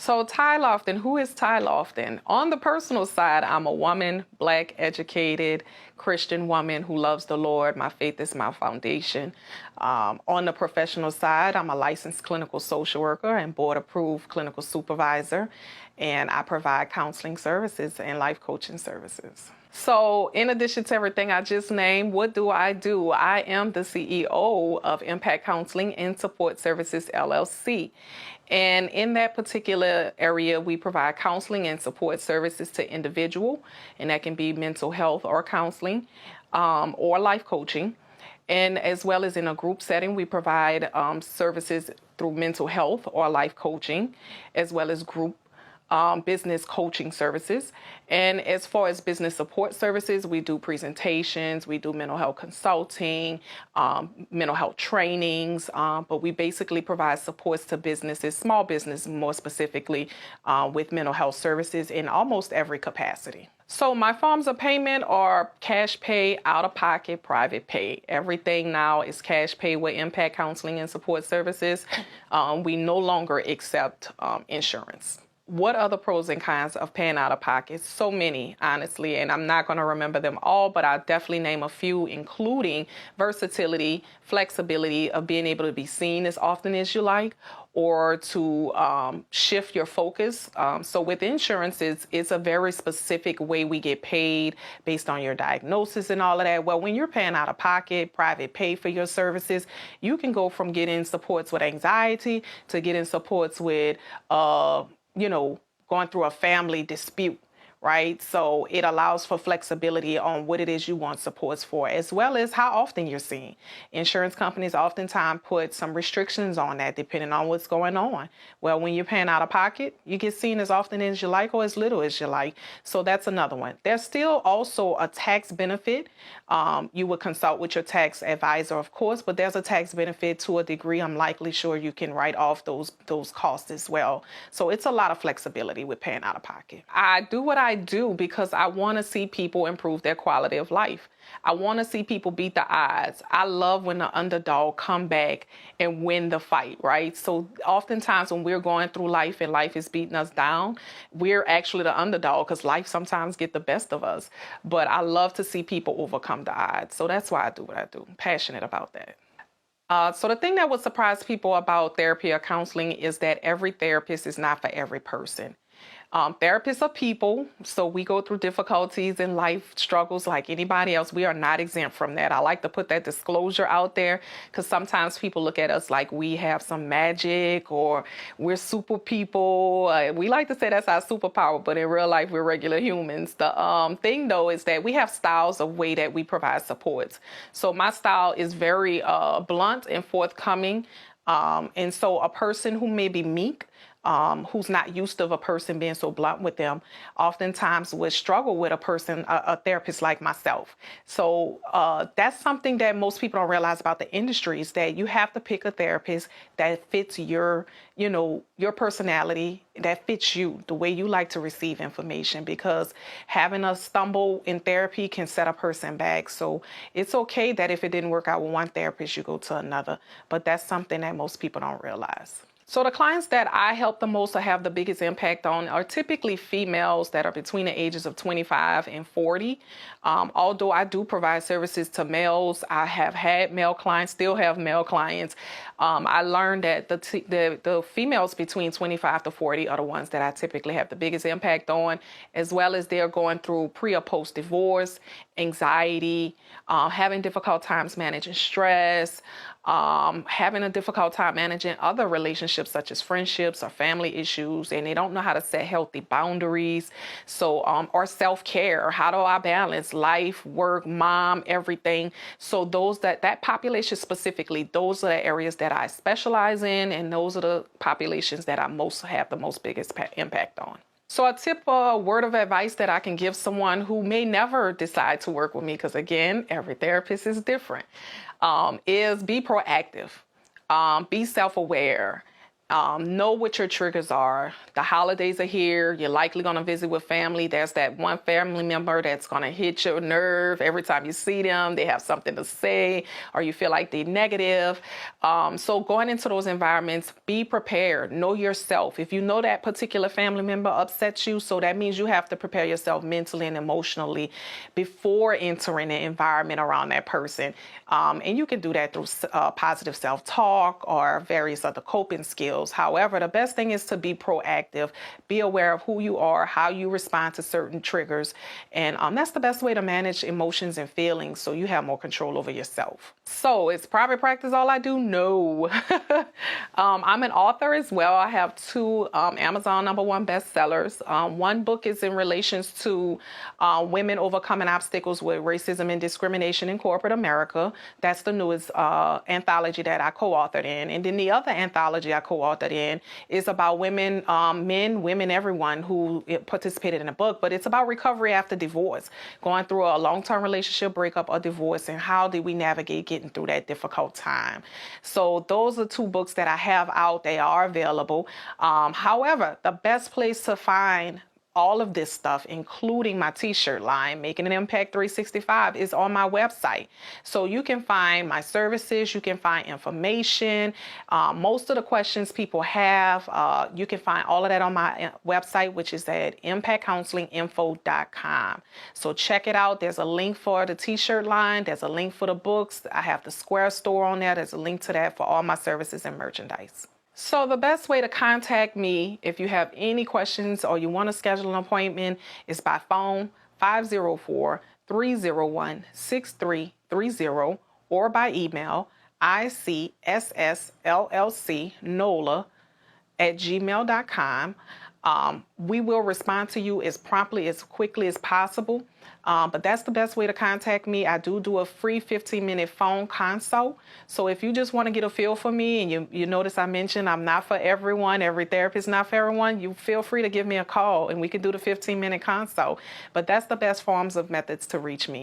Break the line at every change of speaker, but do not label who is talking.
So Ty Lofton, who is Ty Lofton? On the personal side, I'm a woman, Black, educated, Christian woman who loves the Lord. My faith is my foundation. On the professional side, I'm a licensed clinical social worker and board-approved clinical supervisor, and I provide counseling services and life coaching services. So in addition to everything I just named, what do? I am the CEO of Impact Counseling and Support Services, LLC. And in that particular area, we provide counseling and support services to individual, and that can be mental health or counseling or life coaching. And as well as in a group setting, we provide services through mental health or life coaching, as well as group business coaching services. And as far as business support services, we do presentations, we do mental health consulting, mental health trainings, but we basically provide supports to businesses, small business more specifically, with mental health services in almost every capacity. So my forms of payment are cash pay, out-of-pocket, private pay. Everything now is cash pay with Impact Counseling and Support Services. We no longer accept insurance. What are the pros and cons of paying out of pocket? So many, honestly, and I'm not going to remember them all, but I'll definitely name a few, including versatility, flexibility of being able to be seen as often as you like, or to shift your focus. So with insurance, it's a very specific way we get paid based on your diagnosis and all of that. Well, when you're paying out of pocket, private pay for your services, you can go from getting supports with anxiety to getting supports with going through a family dispute, right? So it allows for flexibility on what it is you want supports for, as well as how often you're seen. Insurance companies oftentimes put some restrictions on that depending on what's going on. Well, when you're paying out of pocket, you get seen as often as you like or as little as you like. So that's another one. There's still also a tax benefit. You would consult with your tax advisor, of course, but there's a tax benefit to a degree. I'm likely sure you can write off those costs as well. So it's a lot of flexibility with paying out of pocket. I do what I do because I want to see people improve their quality of life. I want to see people beat the odds. I love when the underdog come back and win the fight, right? So oftentimes when we're going through life and life is beating us down, we're actually the underdog because life sometimes get the best of us. But I love to see people overcome the odds. So that's why I do what I do. I'm passionate about that. So the thing that would surprise people about therapy or counseling is that every therapist is not for every person. Therapists are people, so we go through difficulties in life, struggles like anybody else. We are not exempt from that. I like to put that disclosure out there because sometimes people look at us like we have some magic or we're super people. We like to say that's our superpower, but in real life, we're regular humans. The thing, though, is that we have styles of way that we provide supports. So my style is very blunt and forthcoming. And so a person who may be meek, who's not used to a person being so blunt with them, oftentimes would struggle with a therapist like myself. So that's something that most people don't realize about the industry is that you have to pick a therapist that fits your personality, that fits you, the way you like to receive information, because having a stumble in therapy can set a person back. So it's okay that if it didn't work out with one therapist, you go to another, but that's something that most people don't realize. So the clients that I help the most or have the biggest impact on are typically females that are between the ages of 25 and 40. Although I do provide services to males, I have had male clients, still have male clients. I learned that the females between 25 to 40 are the ones that I typically have the biggest impact on, as well as they're going through pre or post divorce, anxiety, having difficult times managing stress, having a difficult time managing other relationships such as friendships or family issues, and they don't know how to set healthy boundaries. So, or self-care, how do I balance life, work, mom, everything? So that population specifically, those are the areas that I specialize in, and those are the populations that I have the most biggest impact on. So a tip or word of advice that I can give someone who may never decide to work with me, because again, every therapist is different, is be proactive, be self-aware, Know what your triggers are. The holidays are here. You're likely going to visit with family. There's that one family member that's going to hit your nerve every time you see them. They have something to say, or you feel like they're negative. So going into those environments, be prepared. Know yourself. If you know that particular family member upsets you, so that means you have to prepare yourself mentally and emotionally before entering an environment around that person. And you can do that through positive self-talk or various other coping skills. However, the best thing is to be proactive, be aware of who you are, how you respond to certain triggers. And that's the best way to manage emotions and feelings so you have more control over yourself. So is private practice all I do? No. I'm an author as well. I have 2 Amazon #1 bestsellers. One book is in relations to women overcoming obstacles with racism and discrimination in corporate America. That's the newest anthology that I co-authored in. And then the other anthology I co-authored in is about women, men, women, everyone who participated in the book. But it's about recovery after divorce, going through a long-term relationship breakup or divorce, and how did we navigate getting through that difficult time. So those are 2 books that I have out. They are available. However, the best place to find all of this stuff, including my t-shirt line, Making an Impact 365, is on my website. So you can find my services, you can find information, most of the questions people have, you can find all of that on my website, which is at impactcounselinginfo.com. So check it out. There's a link for the t-shirt line. There's a link for the books. I have the Square store on there. There's a link to that for all my services and merchandise. So the best way to contact me if you have any questions or you want to schedule an appointment is by phone, 504-301-6330, or by email, ICSSLLC@gmail.com. We will respond to you as promptly, as quickly as possible. But that's the best way to contact me. I do a free 15-minute phone consult. So if you just want to get a feel for me, and you notice I mentioned I'm not for everyone, every therapist not for everyone, you feel free to give me a call and we can do the 15-minute consult. But that's the best forms of methods to reach me.